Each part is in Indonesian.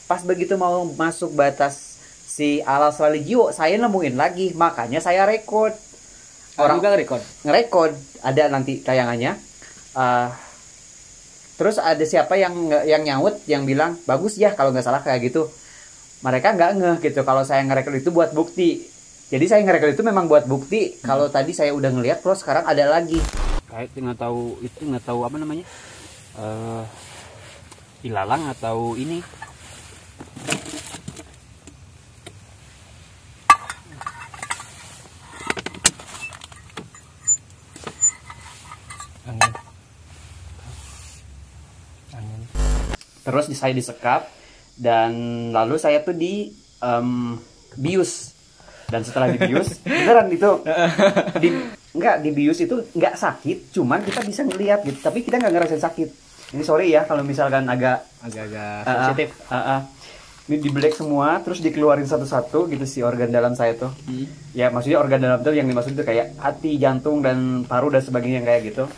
pas begitu mau masuk batas si Alas Religio, saya nemuin lagi, makanya saya record. Orang juga ngerekod, ada nanti tayangannya. Terus ada siapa yang nyaut, yang bilang bagus ya kalau nggak salah kayak gitu. Mereka nggak ngeh gitu kalau saya ngerekod itu buat bukti. Jadi saya ngerekod itu memang buat bukti. Kalau tadi saya udah ngelihat, terus sekarang ada lagi. Kayak nggak tahu apa namanya, ilalang atau ini. Angin. Terus saya disekap dan lalu saya tuh bius. Dan setelah dibius, beneran itu dibius itu nggak sakit, cuman kita bisa ngelihat gitu, tapi kita nggak ngerasain sakit. Ini sorry ya kalau misalkan agak sensitif. Ini dibelek semua, terus dikeluarin satu-satu gitu si organ dalam saya tuh. Ya maksudnya organ dalam tuh yang dimaksud itu kayak hati, jantung, dan paru dan sebagainya yang kayak gitu.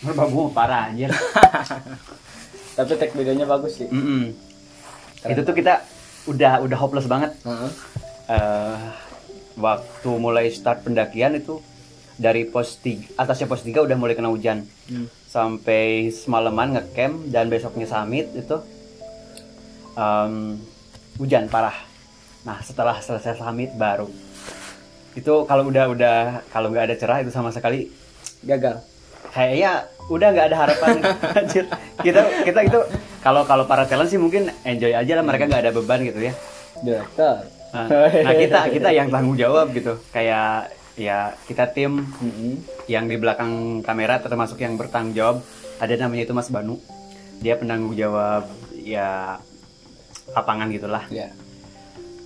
Merbabu parah anjir. Tapi take videonya bagus sih. Itu tuh kita udah hopeless banget. Waktu mulai start pendakian itu dari pos 3, atasnya pos 3 udah mulai kena hujan. Sampai semalaman ngecamp dan besoknya summit itu hujan parah. Nah, setelah selesai summit baru itu kalau kalau nggak ada cerah itu sama sekali Gagal. Kayaknya udah nggak ada harapan. Anjir. Kita itu kalau para talent sih mungkin enjoy aja lah, mereka nggak ada beban gitu ya. Direktur. Nah kita yang tanggung jawab gitu, kayak ya kita tim yang di belakang kamera termasuk yang bertanggung jawab, ada namanya itu Mas Banu, dia penanggung jawab ya lapangan gitulah.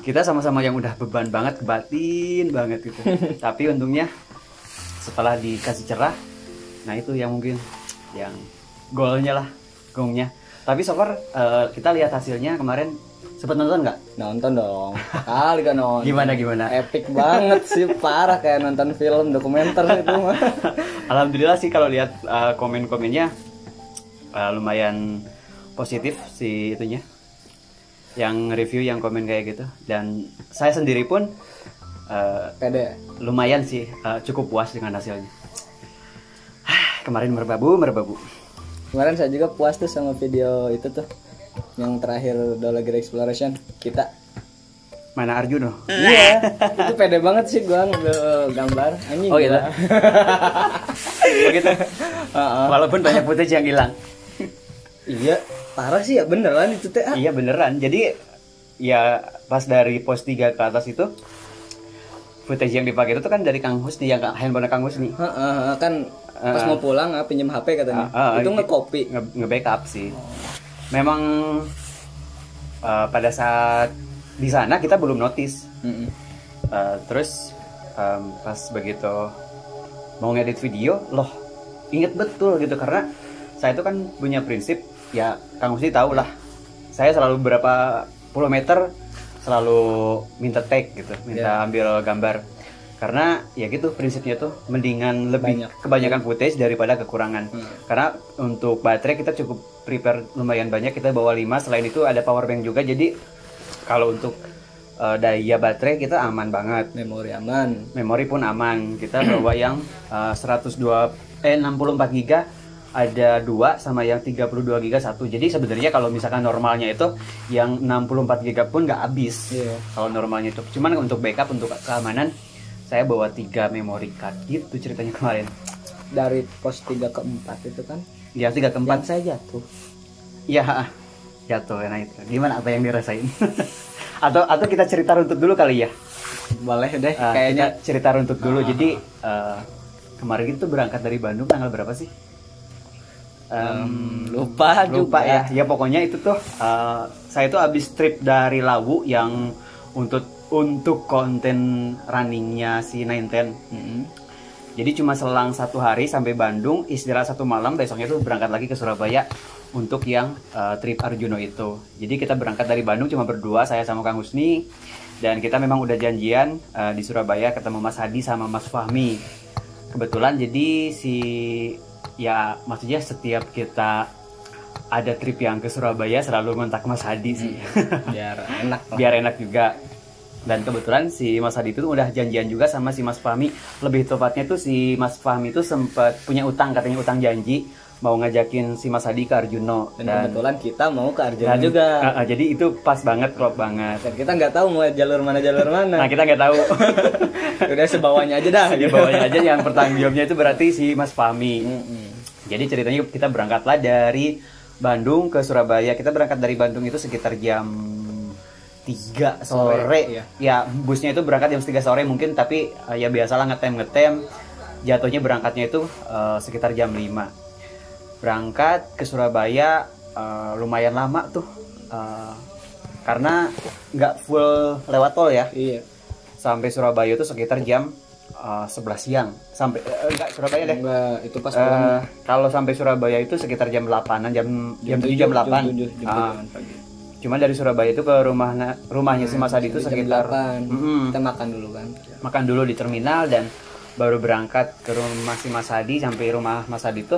Kita sama-sama yang udah beban banget, kebatin banget gitu. Tapi untungnya setelah dikasih cerah, nah itu yang mungkin yang golnya lah, gongnya. Tapi so far kita lihat hasilnya kemarin. Sempet nonton nggak? Nonton dong. Kali kan nonton. Gimana? Epic banget sih, parah kayak nonton film dokumenter itu mah. Alhamdulillah sih kalau lihat komen-komennya lumayan positif sih itunya. Yang review yang komen kayak gitu, dan saya sendiri pun pede. Lumayan sih, cukup puas dengan hasilnya. Kemarin merbabu. Kemarin saya juga puas tuh sama video itu tuh, yang terakhir Dolagir Exploration kita. Mana Arjuno? Iya, itu pede banget sih gua ngambil gambar. Anjing. Oh gitu. Begitu. Walaupun banyak footage yang hilang. Iya, parah sih ya, beneran itu teh. Iya beneran. Jadi ya pas dari pos 3 ke atas itu footage yang dipakai itu kan dari Kang Husni, yang handphone Kang Husni. Kan pas mau pulang pinjem HP katanya. Itu nge-copy, nge-backup sih. Memang pada saat di sana kita belum notice. Terus pas begitu mau ngedit video, loh inget betul gitu, karena saya itu kan punya prinsip ya, Kang Husni tahu lah, saya selalu berapa puluh meter selalu minta take gitu, minta ambil gambar, karena ya gitu prinsipnya tuh, mendingan lebih kebanyakan footage daripada kekurangan. Karena untuk baterai kita cukup prepare lumayan banyak, kita bawa 5, selain itu ada power bank juga, jadi kalau untuk daya baterai kita aman banget, memori pun aman. Kita bawa yang 64 GB ada 2, sama yang 32 GB 1. Jadi sebenarnya kalau misalkan normalnya itu yang 64 GB pun nggak habis. Kalau normalnya itu, cuman untuk backup, untuk keamanan saya bawa 3 memory card gitu ceritanya kemarin. Dari pos 3 ke 4 itu kan? Ya 3 ke 4 yang saya jatuh. Iya, jatuh. Nah itu gimana, apa yang dirasain? atau kita cerita runtut dulu kali ya? Boleh deh, kayaknya kita cerita runtut dulu. Jadi kemarin itu berangkat dari Bandung tanggal berapa sih? Lupa ya. Ya pokoknya itu tuh saya tuh abis trip dari Lawu yang untuk konten runningnya si 910. Jadi cuma selang 1 hari sampai Bandung, istirahat 1 malam, besoknya tuh berangkat lagi ke Surabaya untuk yang trip Arjuno itu. Jadi kita berangkat dari Bandung cuma berdua, saya sama Kang Husni, dan kita memang udah janjian di Surabaya ketemu Mas Hadi sama Mas Fahmi. Kebetulan jadi ya maksudnya setiap kita ada trip yang ke Surabaya selalu ngontak Mas Hadi sih. Biar enak lah. Biar enak juga. Dan kebetulan si Mas Hadi itu udah janjian juga sama si Mas Fahmi. Lebih tepatnya tuh si Mas Fahmi itu sempat punya utang, katanya utang janji mau ngajakin si Mas Hadi ke Arjuno. Dan kebetulan kita mau ke Arjuno juga. Jadi itu pas banget, klop banget. Dan kita nggak tahu mau jalur mana. Nah, kita nggak tahu. Udah sebawanya aja dah. Di bawahnya aja, yang bertanggung jawabnya itu berarti si Mas Fahmi. Jadi ceritanya kita berangkatlah dari Bandung ke Surabaya. Kita berangkat dari Bandung itu sekitar jam 3 sore. Iya. Ya, busnya itu berangkat jam 3 sore mungkin, tapi ya biasalah ngetem. Jatuhnya berangkatnya itu sekitar jam 5. Berangkat ke Surabaya lumayan lama tuh. Karena nggak full lewat tol ya. Iya. Sampai Surabaya itu sekitar jam 11 siang. Sampai enggak Surabaya deh. Enggak, itu pas pulang. Kalau sampai Surabaya itu sekitar jam 8-an, jam 7 jam 8. Jam 7 pagi. Cuman dari Surabaya itu ke rumahnya si Mas Hadi itu sekitar jam 8. Kita makan dulu kan. Makan dulu di terminal dan baru berangkat ke rumah si Mas Hadi. Sampai rumah Mas Hadi itu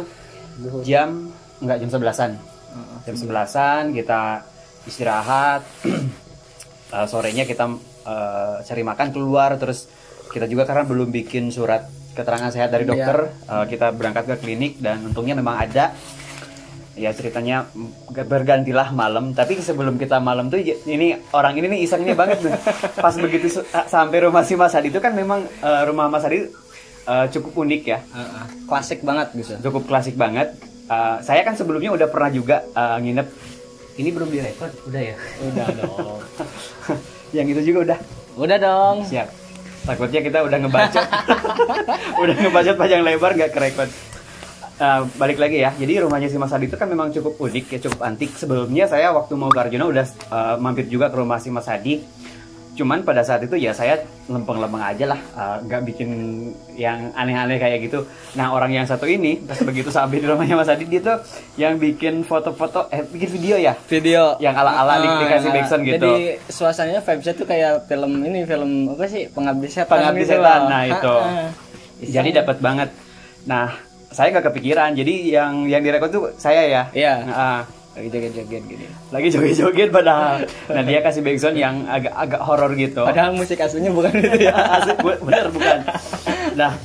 jam 11-an. Jam 11-an kita istirahat. Sorenya kita cari makan keluar, terus kita juga karena belum bikin surat keterangan sehat dari dokter, kita berangkat ke klinik dan untungnya memang ada. Ya ceritanya bergantilah malam, tapi sebelum kita malam tuh ini orang ini nih isengnya banget nih. Pas begitu sampai rumah si Mas Hadi itu kan memang rumah Mas Hadi cukup unik ya. Klasik banget gitu. Cukup klasik banget. Saya kan sebelumnya udah pernah juga nginep. Ini belum direkod, udah ya? Udah dong. Yang itu juga udah. Udah dong. Siap. Takutnya kita udah ngebacot. Udah ngebacot panjang lebar gak kerekod. Balik lagi ya. Jadi rumahnya si Mas Hadi itu kan memang cukup unik ya, cukup antik. Sebelumnya saya waktu mau ke Arjuno udah mampir juga ke rumah si Mas Hadi. Cuman pada saat itu ya saya lempeng-lempeng aja lah, nggak bikin yang aneh-aneh kayak gitu. Nah orang yang satu ini pas begitu sampai di rumahnya Mas Hadi, dia tuh yang bikin foto-foto, bikin video ya. Video yang ala-ala dikasih backsound gitu. Jadi suasananya vibes-nya tuh kayak film apa sih, Pengabdi Setan. Pengabdi gitu Setan, loh. nah itu. Jadi dapat banget. Nah saya nggak kepikiran, jadi yang direkod tuh saya ya. Iya. Lagi joget-joget gitu. Lagi joget-joget padahal. Nah dia kasih backsound yang agak horor gitu. Padahal musik aslinya bukan itu ya. Bener bukan. Nah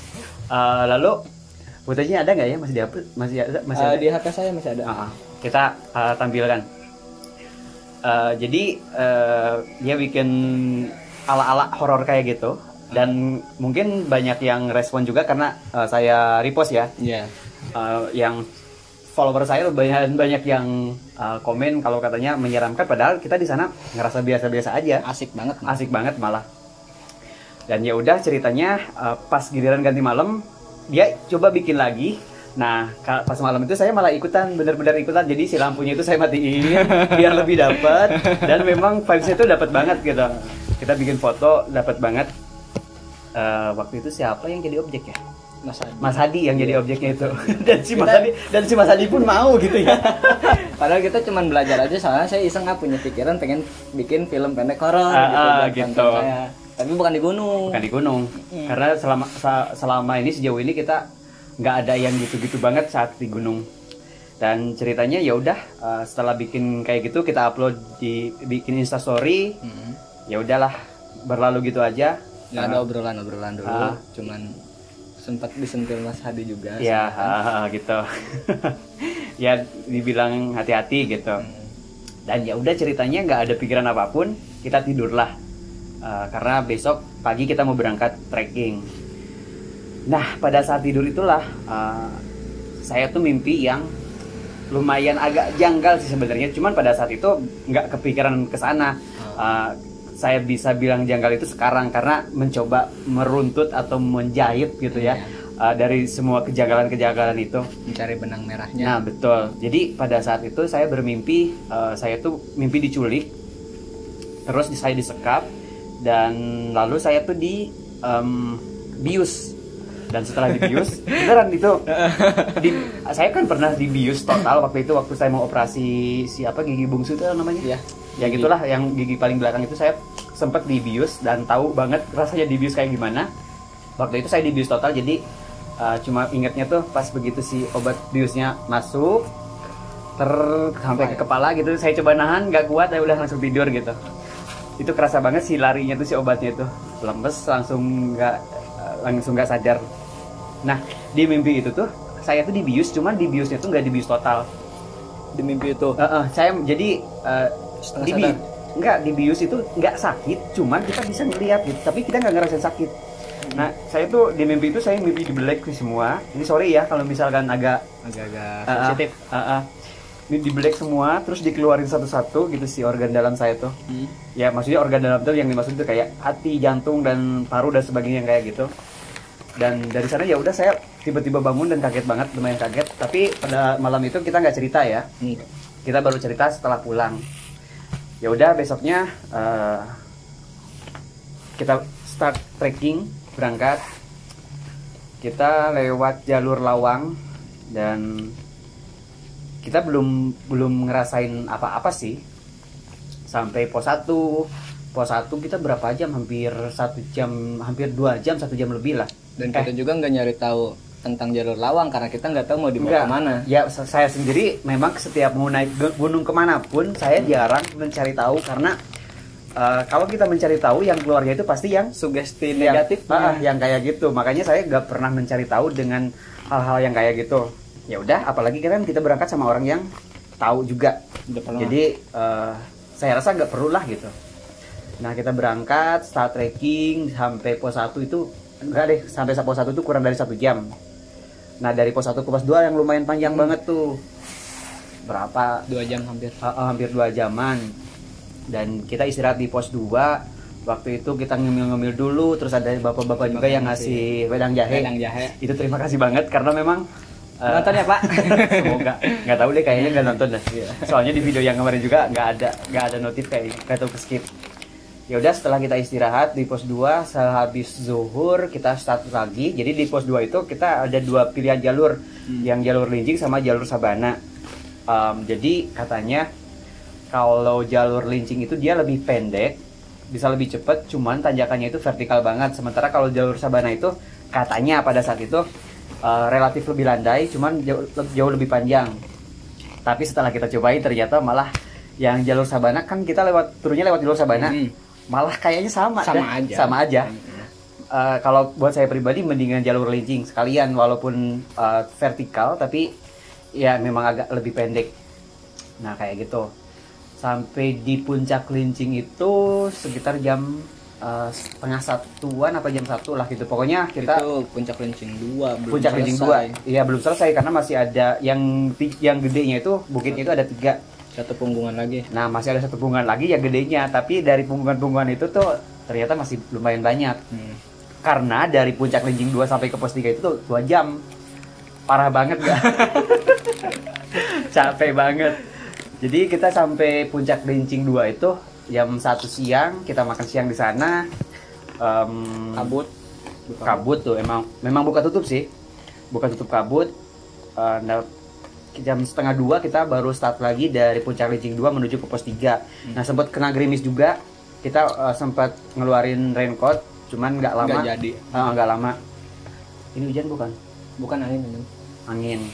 lalu footage-nya ada nggak ya, masih diupload? Masih ada? Di HP saya masih ada. Kita tampilkan. Jadi dia bikin ala-ala horor kayak gitu. Dan mungkin banyak yang respon juga karena saya repost ya. Iya. Yang follower saya banyak yang komen kalau katanya menyeramkan, padahal kita di sana ngerasa biasa-biasa aja. Asik banget. Asik banget malah. Dan ya udah ceritanya pas giliran ganti malam dia coba bikin lagi. Nah pas malam itu saya malah bener-bener ikutan. Jadi si lampunya itu saya matiin biar lebih dapat, dan memang vibes-nya itu dapat banget gitu. Kita bikin foto dapat banget. Waktu itu siapa yang jadi objek ya? Mas Hadi yang jadi objeknya itu. dan si Mas Hadi pun mau gitu ya. Padahal kita cuma belajar aja, soalnya saya iseng punya pikiran pengen bikin film pendek horor gitu. Tapi bukan di gunung. Karena selama ini sejauh ini kita nggak ada yang gitu-gitu banget saat di gunung. Dan ceritanya ya udah setelah bikin kayak gitu kita upload bikin Insta story. Ya udahlah, berlalu gitu aja. Nggak ada obrolan dulu, cuman sempat disentil Mas Hadi juga. Ya gitu. Ya dibilang hati-hati gitu. Dan ya udah ceritanya nggak ada pikiran apapun, kita tidurlah. Karena besok pagi kita mau berangkat trekking. Nah pada saat tidur itulah saya tuh mimpi yang lumayan agak janggal sih sebenarnya. Cuman pada saat itu nggak kepikiran ke sana. Saya bisa bilang janggal itu sekarang karena mencoba meruntut atau menjahit gitu ya. Dari semua kejanggalan-kejanggalan itu, mencari benang merahnya. Nah betul. Jadi pada saat itu saya bermimpi, saya tuh mimpi diculik, terus saya disekap, dan lalu saya tuh dibius Dan setelah dibius, beneran itu, saya kan pernah dibius total waktu itu, waktu saya mau operasi siapa gigi bungsu itu namanya? Iya. Ya gitulah, yang gigi paling belakang itu saya sempat dibius dan tahu banget rasanya dibius kayak gimana. Waktu itu saya dibius total, jadi cuma ingetnya tuh pas begitu si obat biusnya masuk, sampai ke kepala gitu, saya coba nahan, nggak kuat, saya udah langsung tidur gitu. Itu kerasa banget sih larinya tuh si obatnya itu, lemes, langsung nggak sadar. Nah di mimpi itu tuh saya tuh dibius, cuman dibiusnya tuh nggak dibius total. Di mimpi itu. Saya jadi Setengah sadar. nggak dibius itu nggak sakit, cuman kita bisa ngeliat gitu, tapi kita nggak ngerasain sakit. Nah saya tuh di mimpi itu saya mimpi dibelek semua. Ini sorry ya kalau misalkan Agak-agak sensitif. Ini dibelek semua, terus dikeluarin satu-satu gitu si organ dalam saya tuh. Ya maksudnya organ dalam tuh yang dimaksud itu kayak hati, jantung dan paru dan sebagainya kayak gitu. Dan dari sana ya udah saya tiba-tiba bangun dan kaget banget, lumayan kaget. Tapi pada malam itu kita nggak cerita ya. Kita baru cerita setelah pulang. Ya udah besoknya kita start trekking, berangkat. Kita lewat jalur Lawang dan kita belum ngerasain apa-apa sih sampai pos 1 kita berapa jam, hampir 1 jam, hampir 2 jam, 1 jam lebih lah. Dan kita juga nggak nyari tahu tentang jalur Lawang karena kita nggak tahu mau dibawa kemana. Ya saya sendiri memang setiap mau naik gunung kemanapun saya jarang mencari tahu, karena kalau kita mencari tahu yang keluarnya itu pasti yang Sugesti negatif yang kayak gitu. Makanya saya nggak pernah mencari tahu dengan hal-hal yang kayak gitu. Ya udah, apalagi kan kita berangkat sama orang yang tahu juga. Jadi saya rasa nggak perlu lah gitu. Nah kita berangkat, start trekking sampai pos 1 itu enggak deh, sampai pos 1 itu kurang dari 1 jam. Nah dari pos 1 ke pos 2 yang lumayan panjang banget tuh, berapa? 2 jam hampir. Hampir 2 jaman. Dan kita istirahat di pos 2. Waktu itu kita ngemil-ngemil dulu, terus ada bapak-bapak juga yang ngasih wedang jahe. Itu terima kasih banget karena memang nonton ya Pak. Semoga. Nggak tahu deh, kayaknya nggak nonton dah. Soalnya di video yang kemarin juga nggak ada notif, kayak nggak tahu ke skip. Ya udah, setelah kita istirahat di pos 2, sehabis zuhur kita start lagi. Jadi di pos 2 itu kita ada 2 pilihan jalur, yang jalur Linjing sama jalur Sabana. Jadi katanya kalau jalur Linjing itu dia lebih pendek, bisa lebih cepat, cuman tanjakannya itu vertikal banget. Sementara kalau jalur Sabana itu katanya pada saat itu relatif lebih landai, cuman jauh lebih panjang. Tapi setelah kita cobain ternyata malah yang jalur Sabana, kan kita turunnya lewat jalur Sabana, malah kayaknya sama aja. Kalau buat saya pribadi mendingan jalur Linjing sekalian, walaupun vertikal tapi ya memang agak lebih pendek. Nah kayak gitu. Sampai di puncak Linjing itu sekitar jam setengah 1-an apa jam 1 lah gitu. Pokoknya kita itu puncak Linjing 2 puncak Linjing 2. Iya belum selesai karena masih ada yang gedenya itu, bukitnya itu ada 3. Satu punggungan lagi. Nah masih ada 1 punggungan lagi yang gedenya, tapi dari punggungan itu tuh ternyata masih lumayan banyak. Karena dari puncak Linjing 2 sampai ke pos 3 itu tuh 2 jam. Parah banget gak? Capek banget. Jadi kita sampai puncak Linjing 2 itu jam 1 siang, kita makan siang di sana. Kabut tuh memang buka tutup sih. Buka tutup kabut. Jam setengah 2 kita baru start lagi dari puncak Linjing 2 menuju ke pos 3. Nah sempat kena gerimis juga, kita sempat ngeluarin raincoat, cuman nggak lama. Nggak lama. Ini hujan bukan angin.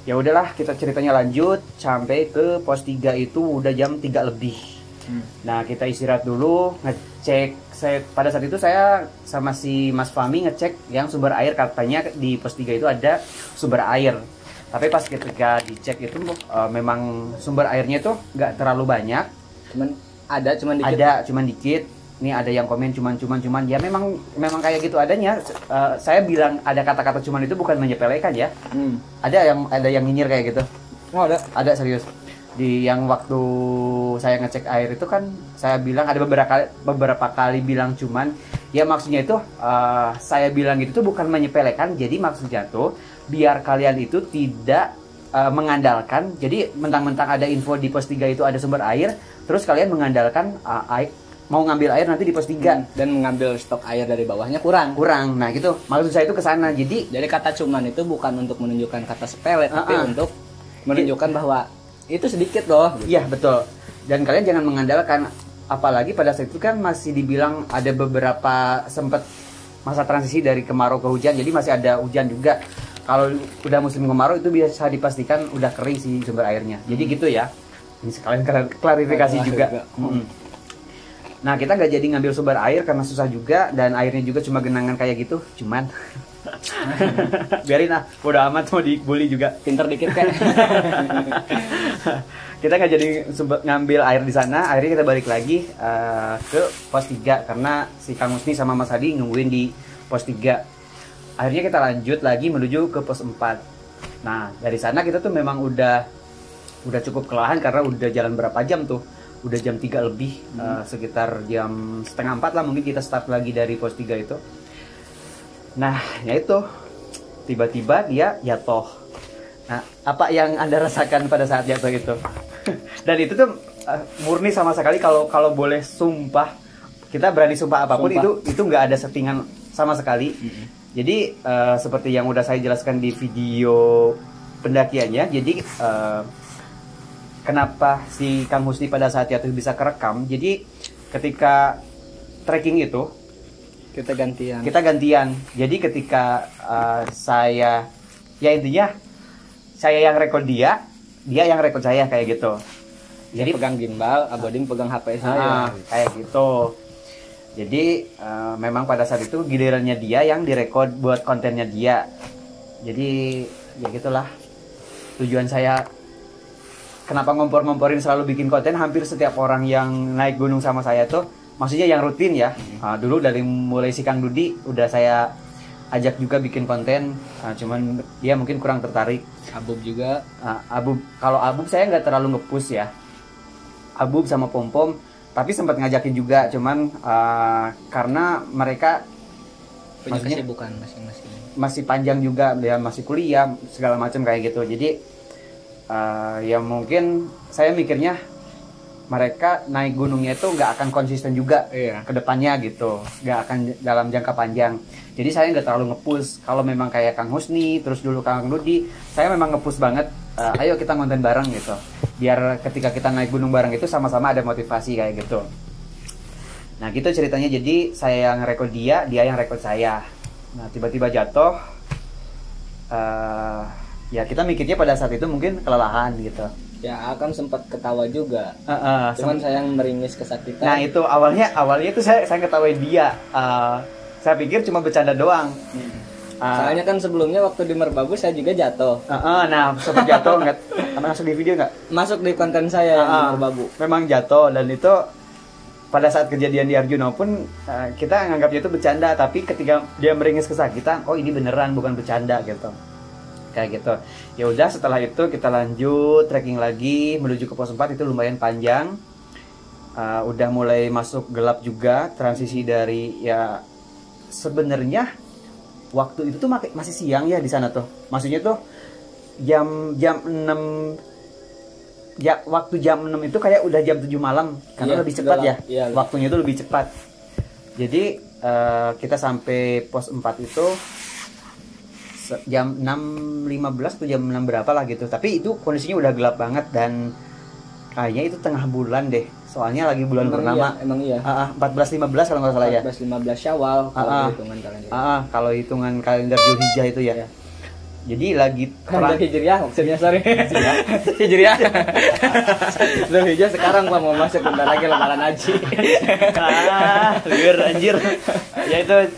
Ya udahlah, kita ceritanya lanjut sampai ke pos 3 itu udah jam 3 lebih. Nah kita istirahat dulu, ngecek. Pada saat itu saya sama si Mas Fahmi ngecek yang sumber air, katanya di pos 3 itu ada sumber air. Tapi pas ketika dicek itu memang sumber airnya itu nggak terlalu banyak. Cuman dikit. Nih ada yang komen cuman ya memang kayak gitu adanya. Saya bilang ada kata-kata cuman itu bukan menyepelekan ya. Ada yang nyinyir kayak gitu. Oh, ada serius. Di yang waktu saya ngecek air itu kan saya bilang ada beberapa kali bilang cuman, ya maksudnya itu saya bilang gitu tuh bukan menyepelekan. Jadi maksudnya tuh biar kalian itu tidak mengandalkan. Jadi mentang-mentang ada info di pos 3 itu ada sumber air, terus kalian mengandalkan mau ngambil air nanti di pos 3 dan mengambil stok air dari bawahnya kurang. Nah gitu maksud saya itu ke sana. Jadi Kata cuman itu bukan untuk menunjukkan kata sepele, tapi untuk menunjukkan bahwa itu sedikit loh. iya betul. Dan kalian jangan mengandalkan, apalagi pada saat itu kan masih dibilang ada beberapa sempat masa transisi dari kemarau ke hujan, jadi masih ada hujan juga. Kalau udah musim kemarau itu bisa dipastikan udah kering sih sumber airnya. Jadi gitu ya. Ini sekalian klarifikasi juga. Nah kita nggak jadi ngambil sumber air karena susah juga, dan airnya juga cuma genangan kayak gitu. Cuman biarin bodo amat, mau dibully juga. Pinter dikit kayak. Kita nggak jadi ngambil air di sana. Akhirnya kita balik lagi ke pos 3 karena si Kang Husni sama Mas Hadi nungguin di pos 3. Akhirnya kita lanjut lagi menuju ke pos 4. Nah dari sana kita tuh memang udah cukup kelelahan karena udah jalan berapa jam tuh, udah jam 3 lebih, sekitar jam setengah 4 lah mungkin kita start lagi dari pos 3 itu. Nah ya itu tiba-tiba dia jatuh. Nah apa yang Anda rasakan pada saat jatuh itu? Dan itu tuh murni sama sekali, kalau boleh sumpah, kita berani sumpah apapun, itu nggak ada settingan sama sekali. Jadi seperti yang udah saya jelaskan di video pendakiannya, jadi kenapa si Kang Husni pada saat jatuh bisa kerekam. Jadi ketika trekking itu Kita gantian. Jadi ketika saya, ya intinya saya yang rekod dia yang rekod saya kayak gitu. Jadi pegang gimbal, Aboding pegang HP saya. Kayak gitu. Jadi memang pada saat itu gilirannya dia yang direkod buat kontennya dia. Jadi ya gitulah tujuan saya. Kenapa ngompor-ngomporin selalu bikin konten? Hampir setiap orang yang naik gunung sama saya tuh, maksudnya yang rutin ya. Dulu dari mulai si Kang Dudi udah saya ajak juga bikin konten, cuman dia mungkin kurang tertarik. Abub juga. Kalau Abub saya nggak terlalu nge-push ya. Abub sama Pom-Pom, tapi sempat ngajakin juga, cuman karena mereka punya kesibukan masing-masing. Masih panjang juga, dia masih kuliah segala macam kayak gitu. Jadi ya mungkin saya mikirnya mereka naik gunungnya itu nggak akan konsisten juga ke depannya gitu, nggak akan dalam jangka panjang. Jadi saya nggak terlalu nge-push. Kalau memang kayak Kang Husni, terus dulu Kang Dudi, saya memang nge-push banget, ayo kita konten bareng gitu, biar ketika kita naik gunung bareng itu sama-sama ada motivasi kayak gitu. Nah gitu ceritanya. Jadi saya yang rekod dia yang rekod saya. Nah tiba-tiba jatuh, ya kita mikirnya pada saat itu mungkin kelelahan gitu. Ya akan sempat ketawa juga. Cuman saya yang meringis kesakitan. Nah itu awalnya itu saya ketawain dia. Saya pikir cuma bercanda doang. Soalnya kan sebelumnya waktu di Merbabu saya juga jatuh. Nah sempat jatuh, nggak masuk di video nggak? Masuk di konten saya yang di Merbabu. Memang jatuh, dan itu pada saat kejadian di Arjuna pun kita nganggapnya itu bercanda, tapi ketika dia meringis kesakitan, oh ini beneran bukan bercanda gitu. Kayak gitu. Ya udah setelah itu kita lanjut trekking lagi menuju ke pos 4. Itu lumayan panjang. Udah mulai masuk gelap juga, transisi dari ya sebenarnya waktu itu tuh masih siang ya di sana tuh. Maksudnya tuh jam 6 ya, waktu jam 6 itu kayak udah jam 7 malam karena lebih cepat ya. Waktunya itu lebih cepat. Jadi kita sampai pos 4 itu jam 6.15 atau jam 6 berapa lah gitu. Tapi itu kondisinya udah gelap banget, dan kayaknya itu tengah bulan deh. Soalnya lagi bulan purnama. Emang iya. 14-15 kalau nggak salah ya. 14-15 Syawal kalau hitungan kalender. Kalau hitungan kalender Zulhijjah itu ya. Jadi lagi kalender Hijriah maksudnya, sorry. Hijriah. Zulhijjah sekarang Pak, mau masuk bentar lagi lebaran haji. Liur anjir. Ya itu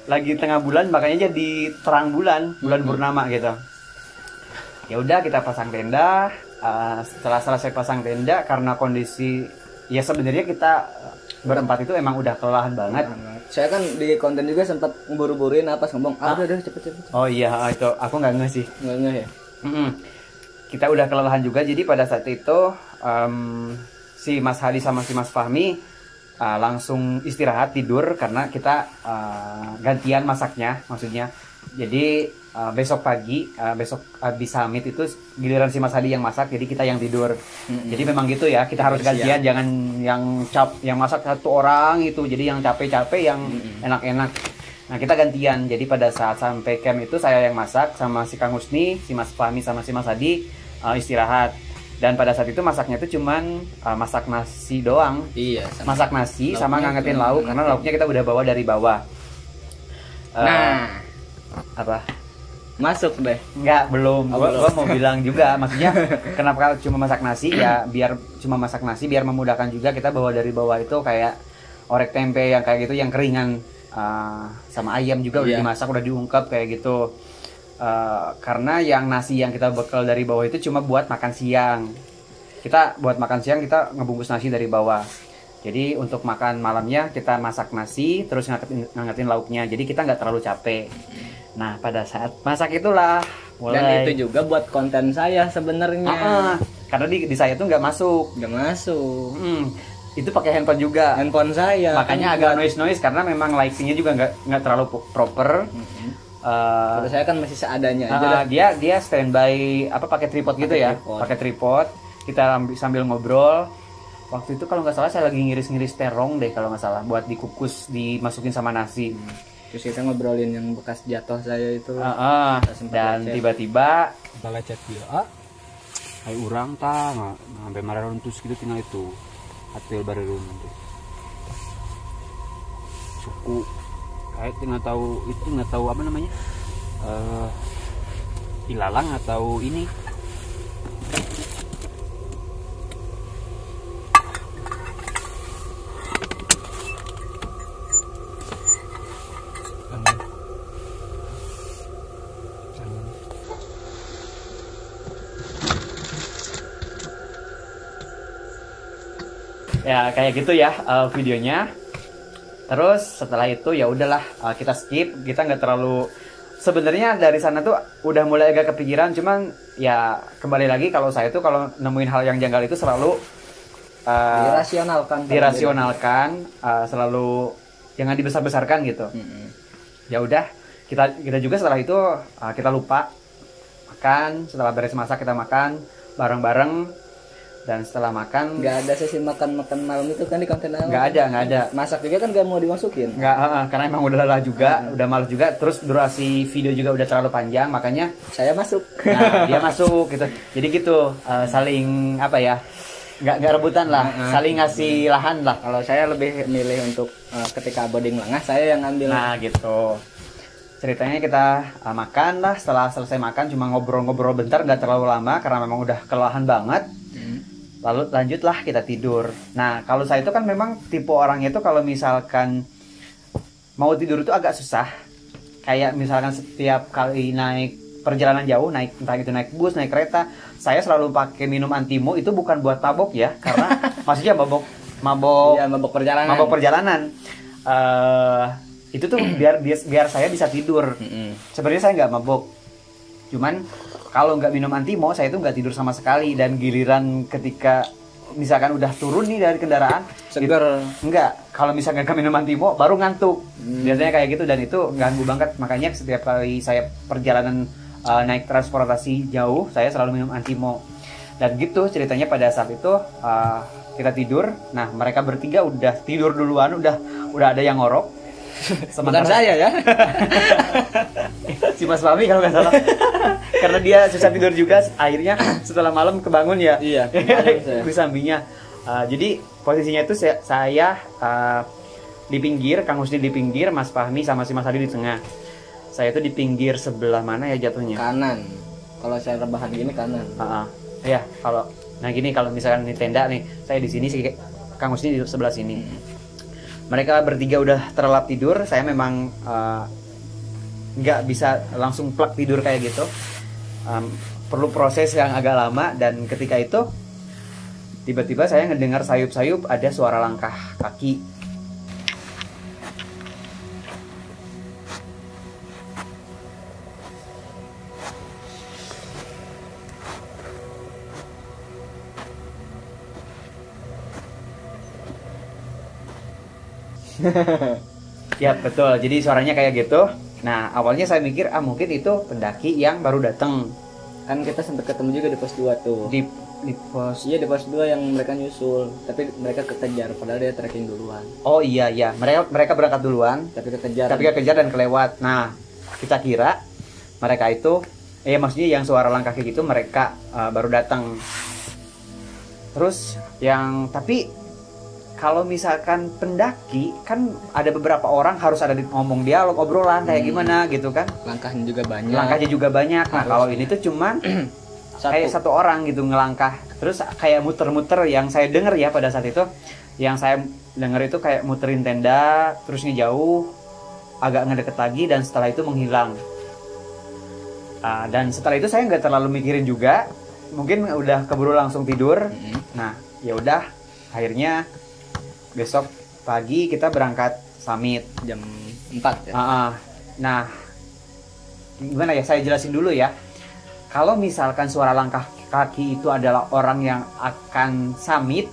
lagi tengah bulan, makanya jadi terang bulan purnama gitu. Ya udah kita pasang tenda. Setelah selesai pasang tenda, karena kondisi ya sebenarnya kita berempat itu emang udah kelelahan banget. Saya kan di konten juga sempat buru-buruin apa ngomong, udah cepet. Oh iya, itu aku nggak ngeh sih. Nggak ngeh ya. Kita udah kelelahan juga, jadi pada saat itu si Mas Hadi sama si Mas Fahmi langsung istirahat tidur karena kita gantian masaknya, maksudnya. Jadi besok pagi, besok habis summit itu giliran si Mas Hadi yang masak, jadi kita yang tidur. Jadi memang gitu ya, kita harus gantian, jangan yang masak satu orang itu, jadi yang capek-capek, yang enak-enak. Nah kita gantian, jadi pada saat sampai camp itu saya yang masak sama si Kang Husni, si Mas Fahmi sama si Mas Hadi istirahat. Dan pada saat itu masaknya itu cuman masak nasi doang. Iya. Masak nasi sama ngangetin lauk, karena lauknya kita udah bawa dari bawah. Apa? Masuk deh. Enggak, belum. Gua mau bilang juga, maksudnya kenapa cuma masak nasi ya, biar cuma masak nasi biar memudahkan juga, kita bawa dari bawah itu kayak orek tempe yang kayak gitu, yang keringan, sama ayam juga udah dimasak, udah diungkep kayak gitu. Karena yang nasi yang kita bekal dari bawah itu cuma buat makan siang. Kita buat makan siang kita ngebungkus nasi dari bawah. Jadi untuk makan malamnya kita masak nasi terus ngangetin lauknya. Jadi kita nggak terlalu capek. Nah pada saat masak itulah mulai. Dan itu juga buat konten saya sebenarnya. Karena di saya tuh nggak masuk. Nggak masuk. Itu pakai handphone juga. Handphone saya. Makanya agak noise karena memang lightingnya juga nggak terlalu proper. Kalau saya kan masih seadanya aja. Dia standby pakai tripod gitu ya, pakai tripod. Kita sambil ngobrol. Waktu itu kalau nggak salah saya lagi ngiris-ngiris terong deh kalau nggak salah, buat dikukus dimasukin sama nasi. Terus kita ngobrolin yang bekas jatuh saya itu. Dan tiba-tiba kita lecet dia. Hai urang tah sampai marah runtus gitu tinggal itu. Hatil bareng suku kayak nggak tahu apa namanya, ilalang atau ini. Ya kayak gitu ya videonya. Terus setelah itu ya udahlah, kita skip, kita nggak terlalu, sebenarnya dari sana tuh udah mulai agak kepikiran, cuman ya kembali lagi kalau saya tuh kalau nemuin hal yang janggal itu selalu dirasionalkan, selalu jangan dibesar-besarkan gitu. Ya udah, kita juga setelah itu kita lupa makan, setelah beres masak kita makan bareng-bareng. Dan setelah makan nggak ada sesi makan malam itu kan di konten awal. Nggak ada. Masak juga kan nggak mau dimasukin. Nggak, karena emang udah lelah juga, udah malas juga. Terus durasi video juga udah terlalu panjang, makanya saya masuk. Nah, dia masuk gitu. Jadi gitu, saling apa ya? Nggak rebutan lah, saling ngasih lahan lah. Kalau saya lebih milih untuk ketika boding lengah saya yang ngambil. Nah gitu. Ceritanya kita makan lah. Setelah selesai makan cuma ngobrol-ngobrol bentar, nggak terlalu lama karena memang udah kelelahan banget. Lalu lanjutlah kita tidur. Nah kalau saya itu kan memang tipe orangnya itu kalau misalkan mau tidur itu agak susah. Kayak misalkan setiap kali naik perjalanan jauh, entah itu naik bus, naik kereta, saya selalu pakai minum antimo. Itu bukan buat mabok ya, karena maksudnya mabok perjalanan. Itu tuh biar saya bisa tidur. Sebenarnya saya nggak mabok, cuman kalau nggak minum antimo saya itu nggak tidur sama sekali. Dan giliran ketika misalkan udah turun nih dari kendaraan seger, enggak, kalau misalkan nggak minum antimo baru ngantuk. Biasanya kayak gitu, dan itu ganggu banget. Makanya setiap kali saya perjalanan naik transportasi jauh saya selalu minum antimo. Dan gitu ceritanya pada saat itu kita tidur. Nah mereka bertiga udah tidur duluan, udah ada yang ngorok. Bukan saya ya. Si Mas Fahmi kalau nggak salah. Karena dia susah tidur juga, akhirnya setelah malam kebangun ya. Iya. Di sampingnya. Jadi posisinya itu saya di pinggir, Kang Husni di pinggir, Mas Fahmi sama si Mas Hadi di tengah. Saya itu di pinggir sebelah mana ya jatuhnya? Kanan. Kalau saya rebahan gini kanan. Iya, kalau gini, kalau misalkan di tenda nih, saya di sini sih, Kang Husni di sebelah sini. Mereka bertiga udah terlelap tidur, saya memang nggak bisa langsung plek tidur kayak gitu. Perlu proses yang agak lama. Dan ketika itu tiba-tiba saya ngedengar sayup-sayup ada suara langkah kaki. Ya betul, jadi suaranya kayak gitu. Nah awalnya saya mikir mungkin itu pendaki yang baru datang. Kan kita sempat ketemu juga di pos 2 tuh. Di pos. Iya, di pos 2 yang mereka nyusul, tapi mereka kekejar padahal dia trekking duluan. Oh iya, mereka berangkat duluan, Tapi kekejar. tapi kekejar dan kelewat. Nah kita kira mereka itu maksudnya yang suara langkah kayak gitu mereka baru datang. Terus tapi kalau misalkan pendaki kan ada beberapa orang harus ada ngomong dialog, obrolan kayak gimana gitu kan. Langkahnya juga banyak. Langkahnya juga banyak. Nah kalau ini tuh cuman kayak satu orang gitu ngelangkah. Terus kayak muter-muter, yang saya denger ya pada saat itu, yang saya denger itu kayak muterin tenda, terus ngejauh, agak ngedeket lagi, dan setelah itu menghilang. Dan setelah itu saya nggak terlalu mikirin juga, mungkin udah keburu langsung tidur. Nah ya udah, akhirnya besok pagi kita berangkat summit jam 4 ya. Nah gimana ya, saya jelasin dulu ya. Kalau misalkan suara langkah kaki itu adalah orang yang akan summit,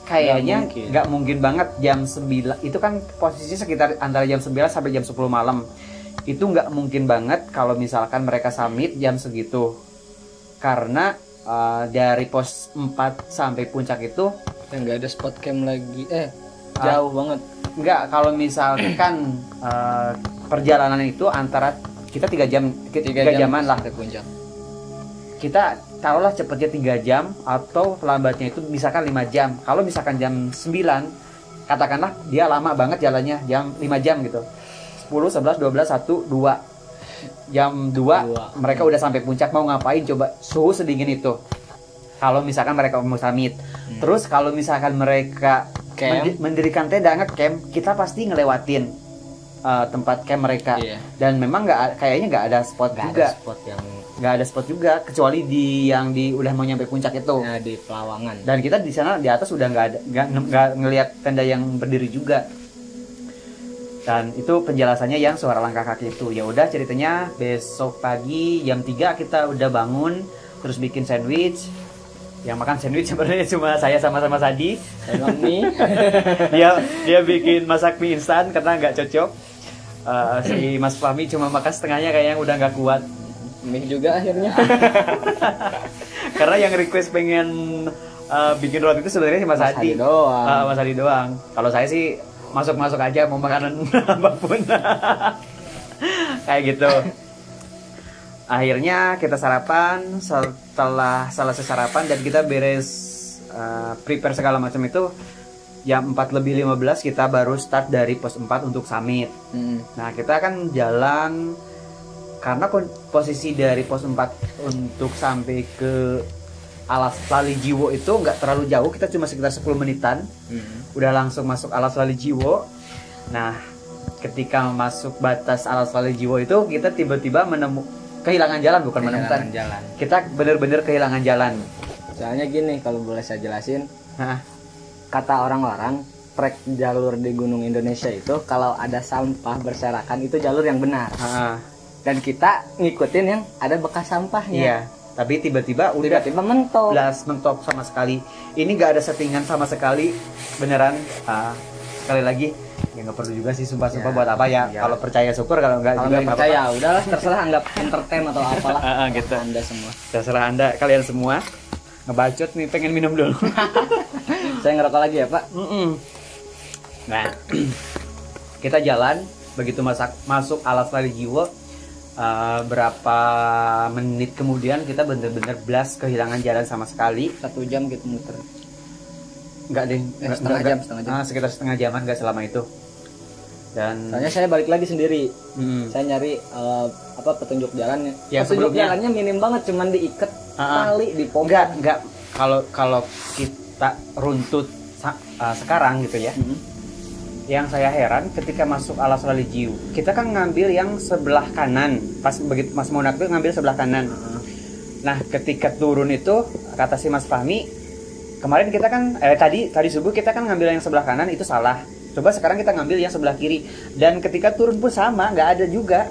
kayaknya nggak mungkin banget jam 9. Itu kan posisi sekitar antara jam 9 sampai jam 10 malam. Itu nggak mungkin banget kalau misalkan mereka summit jam segitu. Karena dari pos 4 sampai puncak itu nggak ada spot camp lagi. Jauh banget. Nggak, kalau misalkan perjalanan itu antara kita 3 jam, 3 jaman lah ke puncak. Kita taruhlah cepatnya 3 jam atau lambatnya itu misalkan 5 jam. Kalau misalkan jam 9, katakanlah dia lama banget jalannya, jam 5 jam gitu. 10, 11, 12, 1, 2. Jam 2 mereka udah sampai puncak. Mau ngapain coba, suhu sedingin itu. Kalau misalkan mereka mau summit. Terus kalau misalkan mereka mendirikan tenda nge-camp, kita pasti ngelewatin tempat camp mereka. Dan memang kayaknya nggak ada spot juga. Nggak ada spot juga kecuali yang udah mau nyampe puncak itu. Nah, di Pelawangan. Dan kita di sana di atas udah nggak ngelihat tenda yang berdiri juga. Dan itu penjelasannya yang suara langkah kaki itu. Ya udah, ceritanya besok pagi jam 3 kita udah bangun, terus bikin sandwich. Yang makan sandwich sebenarnya cuma saya sama Sadi. Mie. dia bikin masak mie instan karena nggak cocok. Si Mas Fahmi cuma makan setengahnya, kayaknya udah nggak kuat. Mie juga akhirnya. Karena yang request pengen bikin roti itu sebenarnya Mas Adi doang. Mas Adi doang. Kalau saya sih masuk aja, mau makanan apapun. Kayak gitu. Akhirnya kita sarapan. Setelah selesai sarapan dan kita beres prepare segala macam itu, jam 4:15 kita baru start dari pos 4 untuk summit. Nah kita kan jalan, karena posisi dari pos 4 untuk sampai ke Alas Lali Jiwo itu nggak terlalu jauh, kita cuma sekitar 10 menitan. Udah langsung masuk Alas Lali Jiwo. Nah ketika masuk batas Alas Lali Jiwo itu, kita tiba-tiba kehilangan jalan, bukan menemukan jalan. Kita bener-bener kehilangan jalan. Soalnya gini, kalau boleh saya jelasin, kata orang-orang trek jalur di Gunung Indonesia itu kalau ada sampah berserakan itu jalur yang benar. Dan kita ngikutin yang ada bekas sampahnya. Iya. Tapi tiba-tiba mentok sama sekali. Ini nggak ada settingan sama sekali, beneran. Sekali lagi, ya nggak perlu juga sih sumpah-sumpah buat apa ya. Kalau percaya syukur, kalau nggak juga nggak percaya udahlah, terserah, anggap entertain atau apalah. Gitu. Anda semua. Terserah Anda, kalian semua. Ngebacot nih, pengen minum dulu. Saya ngerokok lagi ya Pak. Nah, kita jalan, begitu masuk Alas Lali Jiwo, berapa menit kemudian kita bener-bener blast kehilangan jalan sama sekali. 1 jam gitu muter. Enggak deh, setengah jam. Sekitar setengah jaman, nggak selama itu. Dan soalnya saya balik lagi sendiri. Saya nyari petunjuk jalannya. Ya, petunjuk jalannya minim banget, cuman diikat tali di pom. Enggak. Kalau kita runtut sekarang gitu ya. Yang saya heran ketika masuk Alas Lali Jiwo, kita kan ngambil yang sebelah kanan. Pas begitu Mas Monak tuh ngambil sebelah kanan. Nah, ketika turun itu, kata si Mas Fahmi, kemarin kita kan tadi subuh kita kan ngambil yang sebelah kanan, itu salah. Coba sekarang kita ngambil yang sebelah kiri. Dan ketika turun pun sama, nggak ada juga.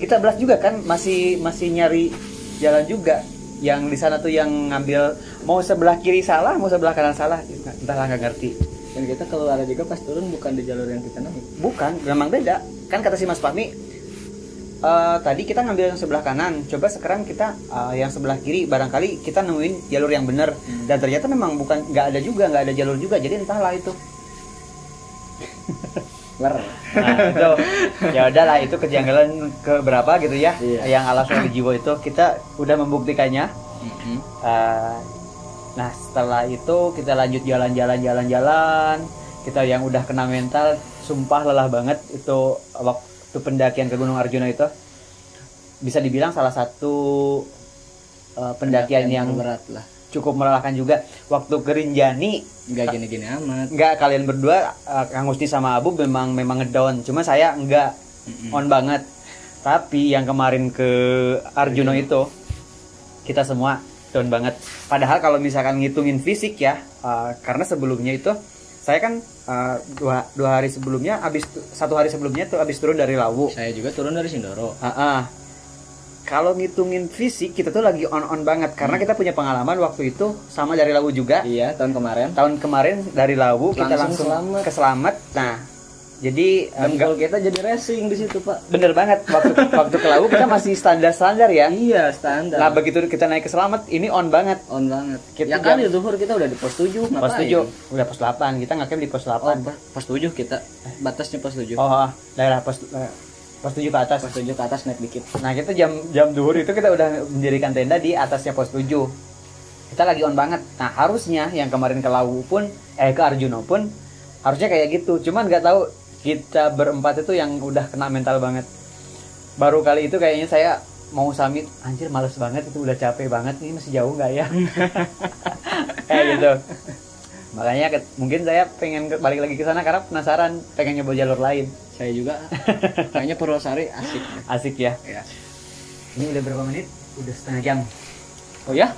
Kita belas juga kan, masih nyari jalan juga. Yang di sana tuh yang ngambil mau sebelah kiri salah, mau sebelah kanan salah. Entahlah, nggak ngerti. Dan kita keluar juga pas turun bukan di jalur yang kita naik. Bukan, memang beda. Kan kata si Mas Fahmi, tadi kita ngambil yang sebelah kanan, coba sekarang kita yang sebelah kiri, barangkali kita nemuin jalur yang benar. Dan ternyata memang bukan, nggak ada jalur juga. Jadi entahlah itu. Nah, itu ya udahlah, itu kejanggalan ke berapa gitu ya. Yang Alas Rally Jiwo itu kita udah membuktikannya. Nah setelah itu kita lanjut jalan-jalan, kita yang udah kena mental, sumpah lelah banget itu waktu pendakian ke Gunung Arjuna. Itu bisa dibilang salah satu pendakian yang berat lah, cukup melelahkan juga. Waktu ke Rinjani nggak gini-gini amat. Nggak, kalian berdua Kang Husni sama Abu memang ngedown, cuma saya nggak on banget. Tapi yang kemarin ke Arjuna itu kita semua down banget. Padahal kalau misalkan ngitungin fisik ya, karena sebelumnya itu saya kan dua hari sebelumnya, satu hari sebelumnya tuh habis turun dari Lawu. Saya juga turun dari Sindoro. Kalau ngitungin fisik kita tuh lagi on banget karena kita punya pengalaman waktu itu sama dari Lawu juga. Iya, tahun kemarin dari Lawu kita langsung ke Selamat. Nah, jadi kalau kita jadi racing di situ, Pak. Bener banget. Waktu ke Lawu kita masih standar ya. Iya, standar. Nah, begitu kita naik ke Selamat ini on banget. Ya kan di zuhur kita udah di pos 7, Pos 7, udah pos 8. Kita ngecamp di pos 8. Pos 7 kita. Batasnya pos 7. Daerah pos 7 ke atas. Pos 7 ke atas naik dikit. Nah, kita jam zuhur itu kita udah mendirikan tenda di atasnya pos 7. Kita lagi on banget. Nah, harusnya yang kemarin ke Lawu pun ke Arjuna pun harusnya kayak gitu. Cuman nggak tahu, kita berempat itu yang udah kena mental banget. Baru kali itu kayaknya saya mau summit, anjir males banget, itu udah capek banget, ini masih jauh nggak ya? Kayak gitu. Makanya mungkin saya pengen balik lagi ke sana karena penasaran, pengen nyoba jalur lain. Saya juga. Kayaknya Purwosari asik ya. Ini udah berapa menit? Udah setengah jam. Oh ya?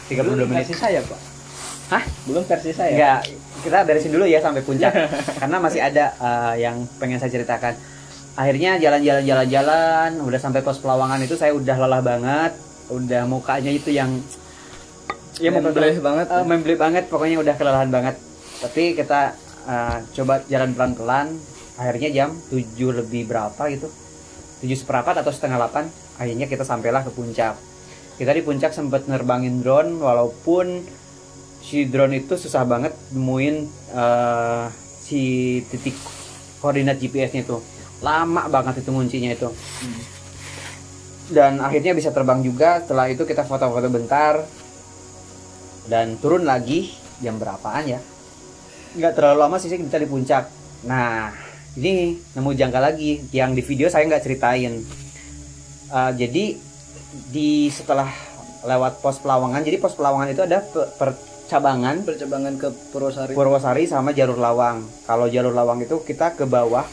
32 menit. Versi saya, Pak. Hah? Belum versi saya. Enggak, kita beresin dulu ya sampai puncak. Karena masih ada yang pengen saya ceritakan. Akhirnya jalan-jalan, udah sampai pos Pelawangan itu saya udah lelah banget. Udah mukanya itu yang membeli banget, pokoknya udah kelelahan banget. Tapi kita coba jalan pelan-pelan. Akhirnya jam 7 lebih berapa gitu, 7:15 atau setengah 8, akhirnya kita sampailah ke puncak. Kita di puncak sempat nerbangin drone, walaupun si drone itu susah banget nemuin si titik koordinat GPS-nya itu, lama banget itu nguncinya itu. Dan akhirnya bisa terbang juga. Setelah itu kita foto-foto bentar dan turun lagi. Jam berapaan ya, nggak terlalu lama sih kita di puncak. Nah, ini nemu jangka lagi yang di video saya nggak ceritain. Jadi setelah lewat pos Pelawangan, jadi pos Pelawangan itu ada percabangan ke Purwosari sama jalur Lawang. Kalau jalur Lawang itu kita ke bawah,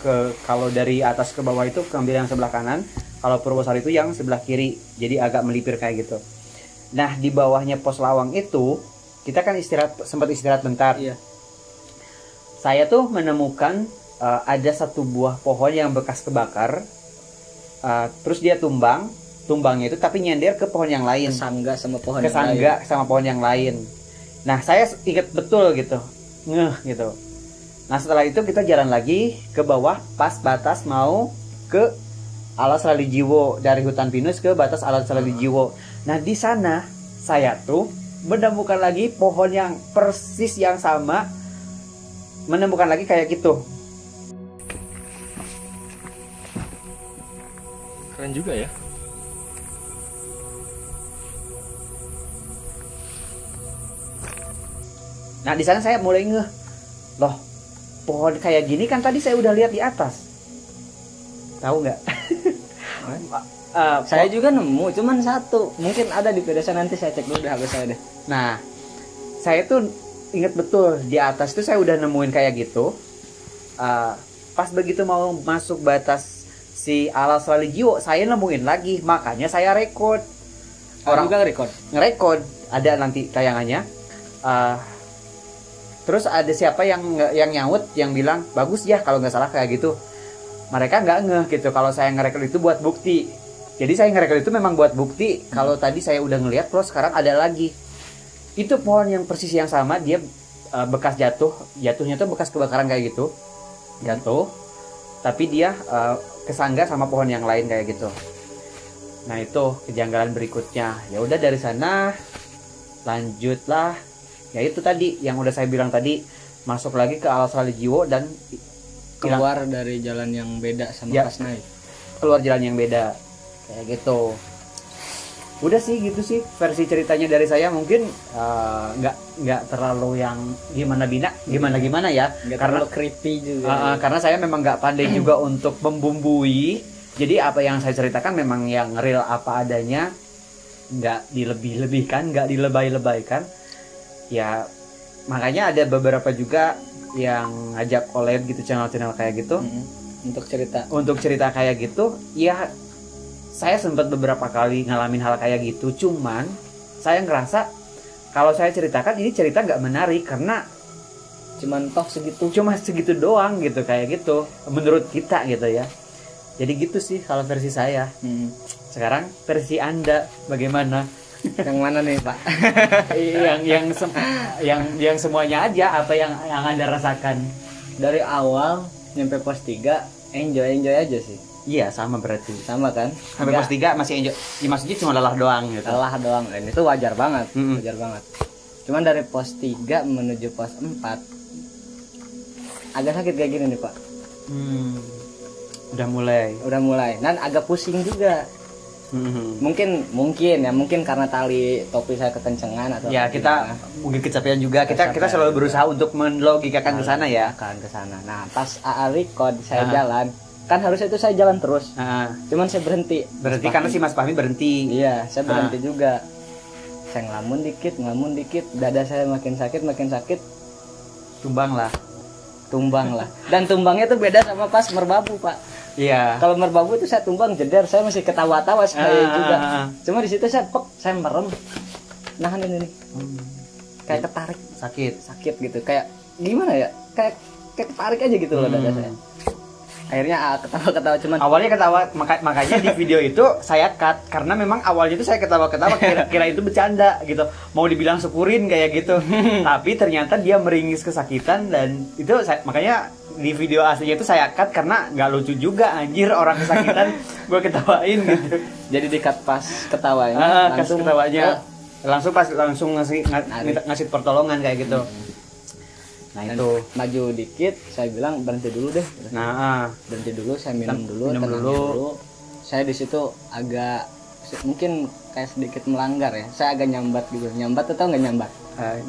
kalau dari atas ke bawah itu ambil yang sebelah kanan. Kalau Purwosari itu yang sebelah kiri, jadi agak melipir kayak gitu. Nah, di bawahnya pos Lawang itu kita kan sempat istirahat bentar. Iya. Saya tuh menemukan ada satu buah pohon yang bekas kebakar, terus dia tumbangnya itu tapi nyender ke pohon yang lain, kesangga sama pohon yang lain. Nah, saya ingat betul gitu, gitu. Nah, setelah itu kita jalan lagi ke bawah pas batas mau ke Alas Rally Jiwo, dari hutan pinus ke batas Alas Rally Jiwo. Nah, di sana saya tuh menemukan lagi pohon yang persis yang sama, menemukan lagi kayak gitu. Keren juga ya. Nah, di sana saya mulai ngeh, loh, pohon kayak gini kan tadi saya udah lihat di atas. Tahu nggak? Saya juga nemu, cuman satu. Mungkin ada di pedesaan, nanti saya cek dulu deh HP saya deh. Nah, saya tuh inget betul di atas tuh saya udah nemuin kayak gitu. Pas begitu mau masuk batas si Alas Rally Jiwo, saya nemuin lagi, makanya saya record. Orang juga ngerekod, ada nanti tayangannya. Terus ada siapa yang nyaut, yang bilang bagus ya kalau nggak salah kayak gitu. Mereka nggak ngeh gitu kalau saya ngerekod itu buat bukti. Jadi saya ngerekod itu memang buat bukti kalau tadi saya udah ngeliat, terus sekarang ada lagi. Itu pohon yang persis yang sama, dia bekas jatuhnya tuh bekas kebakaran kayak gitu, jatuh, tapi dia kesangga sama pohon yang lain kayak gitu. Nah itu kejanggalan berikutnya. Ya udah dari sana lanjutlah, ya itu tadi yang udah saya bilang tadi, masuk lagi ke Alas Salijiwo dan keluar dari jalan yang beda sama ya, pas naik. Keluar jalan yang beda kayak gitu. Udah sih gitu sih versi ceritanya dari saya. Mungkin nggak terlalu yang gimana ya, Karena creepy juga karena saya memang nggak pandai juga untuk membumbui. Jadi apa yang saya ceritakan memang yang real apa adanya, nggak dilebih-lebihkan, nggak dilebay-lebaykan ya. Makanya ada beberapa juga yang ngajak collab gitu, channel-channel kayak gitu, untuk cerita kayak gitu ya. Saya sempat beberapa kali ngalamin hal kayak gitu, cuman saya ngerasa kalau saya ceritakan ini cerita nggak menarik karena cuma segitu doang gitu, kayak gitu menurut kita gitu ya. Jadi gitu sih kalau versi saya. Sekarang versi Anda bagaimana? Yang mana nih Pak? yang semuanya aja, apa yang Anda rasakan dari awal nyampe pos 3 enjoy aja sih. Iya sama berarti. Sama kan? Sampai pos 3 masih enjoy. Ya maksudnya cuma lelah doang gitu. Lelah doang, dan itu wajar banget. Wajar banget. Cuman dari pos 3 menuju pos 4 agak sakit kayak gini nih Pak. Udah mulai. Dan agak pusing juga. Mungkin karena tali topi saya kekencengan atau ya kita mungkin kecapean juga. Kita selalu berusaha untuk melogikakan ke sana ya. Ke sana. Nah, pas AA record saya jalan, kan harusnya itu saya jalan terus. Cuman saya berhenti karena si Mas Fahmi berhenti. Iya, saya berhenti juga. Saya ngelamun dikit, dada saya makin sakit. Tumbang lah. Dan tumbangnya tuh beda sama pas merbabu Pak. Iya. Kalau merbabu itu saya tumbang jeder, saya masih ketawa-tawa sekali juga. Cuma di situ saya merem, nahan ini nih. Kayak ketarik, sakit gitu. Kayak gimana ya? Kayak ketarik aja gitu loh dada saya. Akhirnya ketawa-ketawa, cuman awalnya ketawa, makanya di video itu saya cut karena memang awalnya itu saya ketawa-ketawa kira itu bercanda gitu, mau dibilang syukurin kayak gitu. Tapi ternyata dia meringis kesakitan, dan itu makanya di video aslinya itu saya cut karena nggak lucu juga, anjir orang kesakitan gue ketawain gitu. Jadi di cut pas ketawanya, langsung ngasih pertolongan kayak gitu. Nah dan itu maju dikit, saya bilang berhenti dulu deh. Berhenti dulu, saya minum dulu. Saya di situ agak mungkin kayak sedikit melanggar ya. Saya agak nyambat gitu. Nyambat atau nggak nyambat?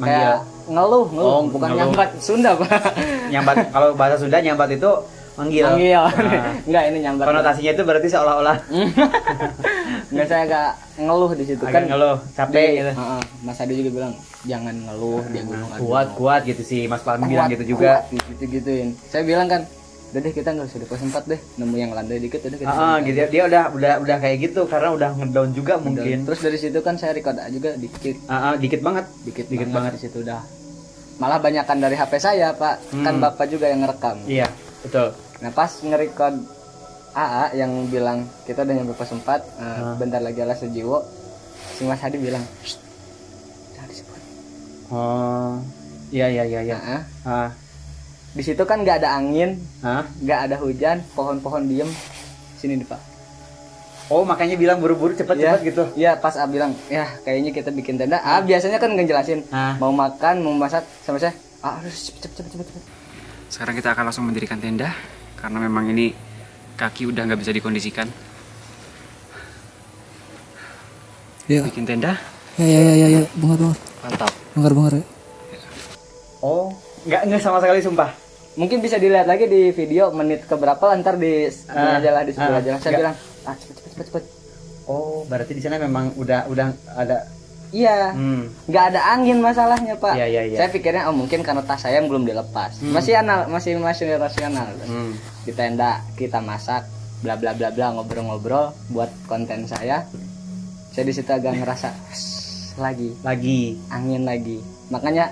Kayak ngeluh, bukan ngeluh. Nyambat Sunda Pak. Nyambat, kalau bahasa Sunda nyambat itu manggil. Enggak, ini nyambat. Konotasinya itu berarti seolah-olah. Enggak, saya agak ngeluh di situ kan. Ngeluh, capek gitu. Mas Adi juga bilang jangan ngeluh, dia gunung kuat gitu sih, Mas Fahmi bilang gitu juga. Gitu-gituin. Saya bilang kan, udah deh kita nggak usah di pos 4 deh, nemu yang landai dikit udah kita. Gitu. Dia udah kayak gitu karena udah ngedown juga mungkin. Terus dari situ kan saya record juga dikit. Dikit banget Di situ udah. Malah banyakan dari HP saya, Pak. Kan Bapak juga yang ngerekam. Iya, betul. Nah, pas ngerecord AA yang bilang kita udah nyampe pos 4, bentar lagi Alas Salijiwo. Si Mas Hadi bilang, jangan disebut. Iya. Di situ kan nggak ada angin, nggak ada hujan, pohon-pohon diem. Sini nih Pak. Oh, makanya bilang buru-buru cepet gitu. Iya, pas A bilang, ya kayaknya kita bikin tenda. Biasanya kan ngejelasin mau makan, mau masak, sama saya. Harus cepet. Sekarang kita akan langsung mendirikan tenda karena memang ini kaki udah nggak bisa dikondisikan. Ya. Bikin tenda. Ya. Bongkar. Mantap. Bongkar ya. Oh, nggak sama sekali sumpah. Mungkin bisa dilihat lagi di video menit keberapa, ntar di aja di sebelah jalan. Saya bilang, cepet. Oh, berarti di sana memang udah ada. Iya, nggak ada angin masalahnya Pak. Iya. Saya pikirnya mungkin karena tas saya yang belum dilepas. Masih rasional. Di tenda kita masak, bla bla bla bla, ngobrol-ngobrol buat konten saya. Saya di situ agak ngerasa lagi angin lagi. Makanya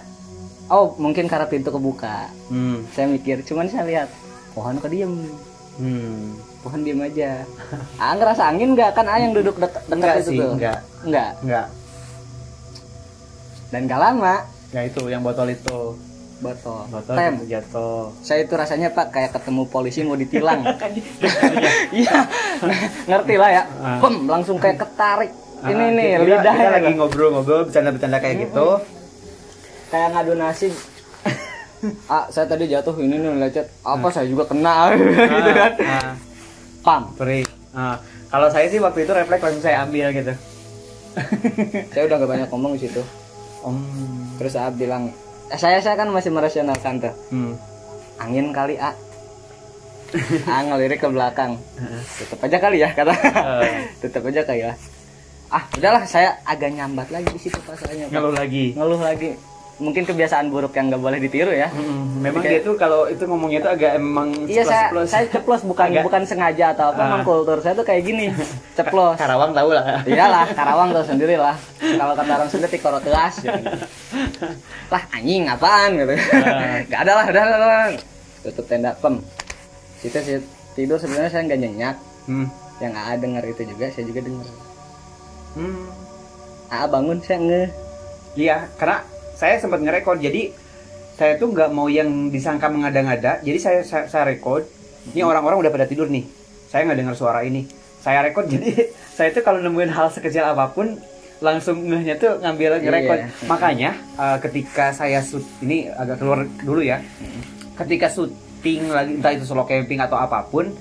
mungkin karena pintu kebuka. Saya mikir, cuman saya lihat pohon kediem. Pohon diem aja. Ngerasa angin nggak? Kan yang duduk dekat itu tuh. Enggak. Dan gak lama. Ya itu yang botol itu. botol Botol jatuh. Saya itu rasanya Pak kayak ketemu polisi mau ditilang. Iya, ngerti lah ya. Langsung kayak ketarik. Ini nih lidahnya. Kita lagi ngobrol-ngobrol, bercanda-bercanda kayak gitu. Kayak ngadu nasib. Saya tadi jatuh ini nih lecet. Saya juga kena gitu kan. Pam. Perih. Kalau saya sih waktu itu refleks langsung saya ambil gitu. Saya udah gak banyak ngomong di situ. Terus bilang, saya kan masih merasionalkan tuh. Angin kali ngelirik ke belakang. Tetep aja kali ya kata. Tetep aja kali ya. Udahlah, saya agak nyambat lagi di situ pasalnya. Ngeluh lagi. Mungkin kebiasaan buruk yang nggak boleh ditiru ya. Memang dia tuh kalau itu ngomongnya tuh agak emang iya, saya ceplos bukan sengaja atau apa. Memang kultur saya tuh kayak gini. Ceplos. Karawang tahu lah. Iyalah, Karawang tahu sendiri lah. Kalau kata orang Sunda tikoro telas gitu. Lah anjing apaan gitu. Enggak ada lah, udah. Tutup tenda Situ tidur sebenarnya saya nggak nyenyak. Yang AA dengar itu juga, saya juga dengar. AA bangun saya Iya, karena saya sempat ngerekord, jadi saya tuh nggak mau yang disangka mengada-ngada, jadi saya rekod. Ini orang-orang udah pada tidur nih, saya nggak dengar suara ini, saya rekod. Jadi saya tuh kalau nemuin hal sekecil apapun langsung ngehnya tuh ngambil ngerekod. Makanya ketika saya ini agak keluar dulu ya, ketika syuting lagi entah itu solo camping atau apapun,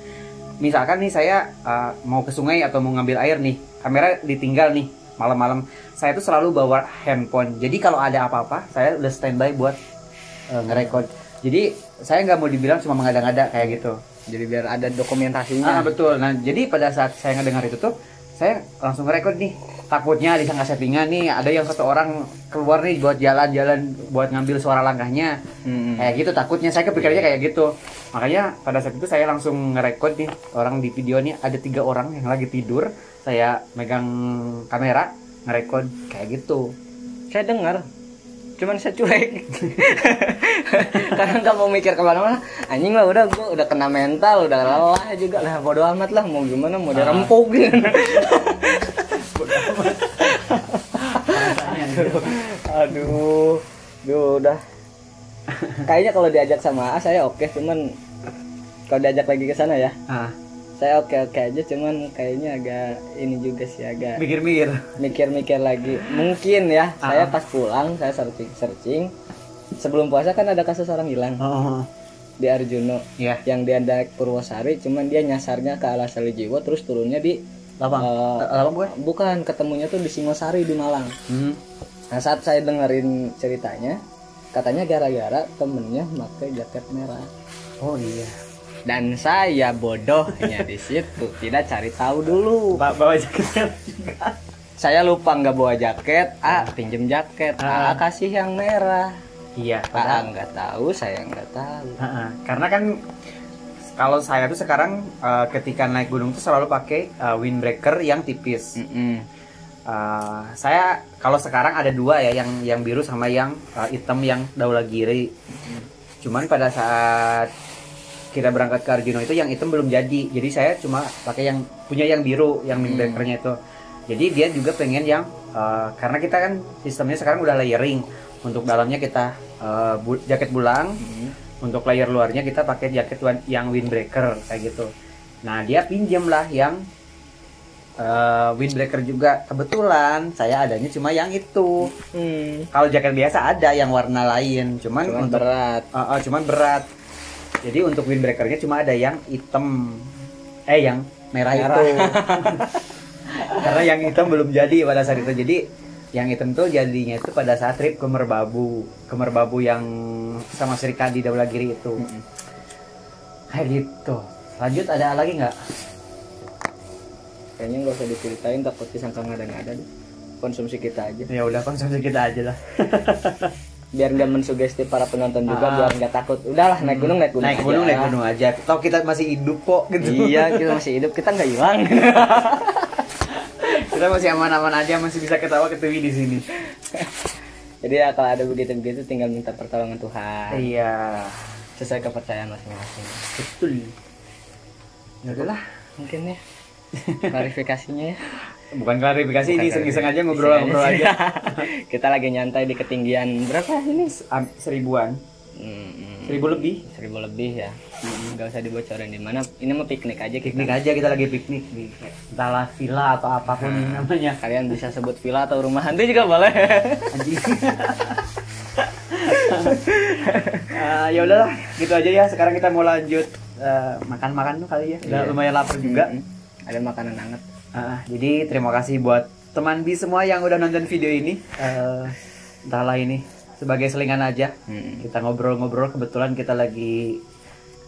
misalkan nih saya mau ke sungai atau mau ngambil air nih, kamera ditinggal nih malam-malam, saya tuh selalu bawa handphone. Jadi kalau ada apa-apa, saya udah standby buat ngerekod. Jadi saya nggak mau dibilang cuma mengada-ngada kayak gitu. Jadi biar ada dokumentasinya. Betul. Nah jadi pada saat saya ngedengar itu tuh, saya langsung ngerekod nih. Takutnya disangka settingan nih, ada yang satu orang keluar nih buat jalan-jalan, buat ngambil suara langkahnya. Kayak gitu takutnya, saya kepikirannya kayak gitu. Makanya pada saat itu saya langsung ngerekod nih, orang di video nih ada 3 orang yang lagi tidur. Saya megang kamera ngerekod kayak gitu. Saya dengar, cuman saya cuek. Karena nggak mau mikir kemana-mana. Anjing lah, gue udah kena mental, udah lelah juga lah. Bodo amat lah, mau gimana, mau dirempuk gitu. Aduh, udah. Kayaknya kalau diajak sama saya oke, cuman kalau diajak lagi ke sana ya. Saya oke aja, cuman kayaknya agak ini juga sih, agak mikir lagi. Mungkin ya, saya pas pulang saya searching. Sebelum puasa kan ada kasus orang hilang di Arjuno, yang dia naik Purwosari, cuman dia nyasarnya ke Alas Salijiwo, terus turunnya di bukan, ketemunya tuh di Singosari di Malang. Nah saat saya dengerin ceritanya, katanya gara-gara temennya pakai jaket merah. Oh iya. Dan saya bodohnya di situ tidak cari tahu dulu. Bawa jaket juga. Saya lupa nggak bawa jaket. Pinjem jaket. Kasih yang merah. Iya. Nggak tahu, saya nggak tahu. Karena kan kalau saya tuh sekarang ketika naik gunung tuh selalu pakai windbreaker yang tipis. Saya kalau sekarang ada 2 ya, yang biru sama yang hitam yang Daulagiri. Cuman pada saat kita berangkat ke Arjuno itu yang hitam belum jadi saya cuma pakai yang punya yang biru, yang windbreakernya itu. Jadi dia juga pengen yang karena kita kan sistemnya sekarang udah layering. Untuk dalamnya kita jaket bulang, untuk layer luarnya kita pakai jaket yang windbreaker kayak gitu. Nah dia pinjam lah yang windbreaker juga. Kebetulan saya adanya cuma yang itu. Kalau jaket biasa ada yang warna lain, cuman untuk berat. Cuman berat. Jadi untuk windbreakernya cuma ada yang hitam, yang merah. Itu. Karena yang hitam belum jadi pada saat itu. Jadi yang hitam tuh jadinya itu pada saat trip ke Merbabu yang sama Sri Kandi Daulagiri itu. Kayak gitu. Lanjut, ada lagi nggak? Kayaknya nggak usah diceritain, takut disangka ngada-ngada deh. Konsumsi kita aja. Ya udah, konsumsi kita aja lah. Biar nggak mensugesti para penonton juga, biar nggak takut. Udahlah, naik gunung aja. Toh kita masih hidup kok gitu. Iya, kita masih hidup, kita nggak hilang. Kita masih aman-aman aja, masih bisa ketawa-ketiwi di sini. Jadi ya kalau ada begitu-begitu tinggal minta pertolongan Tuhan. Iya. Sesuai kepercayaan masing-masing. Betul. Ya udahlah, mungkin ya. Klarifikasinya ya. Bukan klarifikasi, ini iseng-iseng aja ngobrol aja. Kita lagi nyantai di ketinggian berapa ini? 1000-an. 1000 lebih. 1000 lebih ya. Nggak usah dibocorin di mana. Ini mau piknik aja. Piknik aja, kita lagi piknik di entahlah villa atau apapun namanya. Kalian bisa sebut villa atau rumah hantu juga boleh. Anjing. Ya udahlah, gitu aja ya. Sekarang kita mau lanjut makan-makan tuh kali ya. Udah lumayan lapar juga. Ada makanan hangat. Jadi terima kasih buat teman Bi semua yang udah nonton video ini. Entahlah ini sebagai selingan aja. Kita ngobrol-ngobrol, kebetulan kita lagi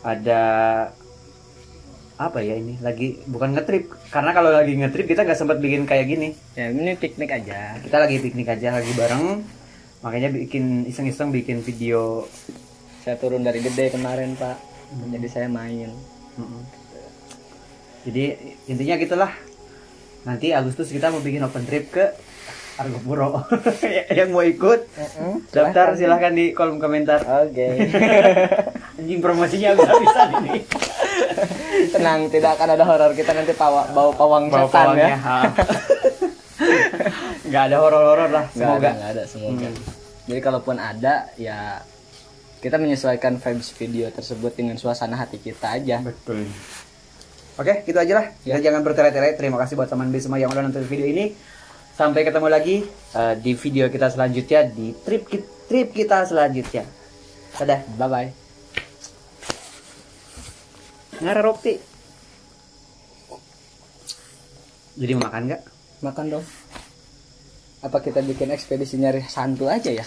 ada apa ya ini? Lagi bukan ngetrip. Karena kalau lagi ngetrip kita nggak sempat bikin kayak gini. Ya, ini piknik aja. Kita lagi piknik aja, lagi bareng. Makanya bikin iseng-iseng bikin video. Saya turun dari gede kemarin, Pak. Jadi saya main. Jadi intinya gitulah. Nanti Agustus kita mau bikin open trip ke Argopuro. Yang mau ikut daftar silahkan di kolom komentar. Oke. Anjing promosinya bisa ini. Tenang, tidak akan ada horor. Kita nanti bawa pawang setan ya. Nggak ada horor-horor lah. Semoga. Nggak ada, semoga. Jadi kalaupun ada ya kita menyesuaikan vibes video tersebut dengan suasana hati kita aja. Betul. Oke, gitu aja lah. Kita jangan bertele-tele. Terima kasih buat teman B semua yang udah nonton video ini. Sampai ketemu lagi di video kita selanjutnya, di trip kita selanjutnya. Dadah. Bye-bye. Ngara roti. Jadi mau makan nggak? Makan dong. Apa kita bikin ekspedisi nyari hantu aja ya?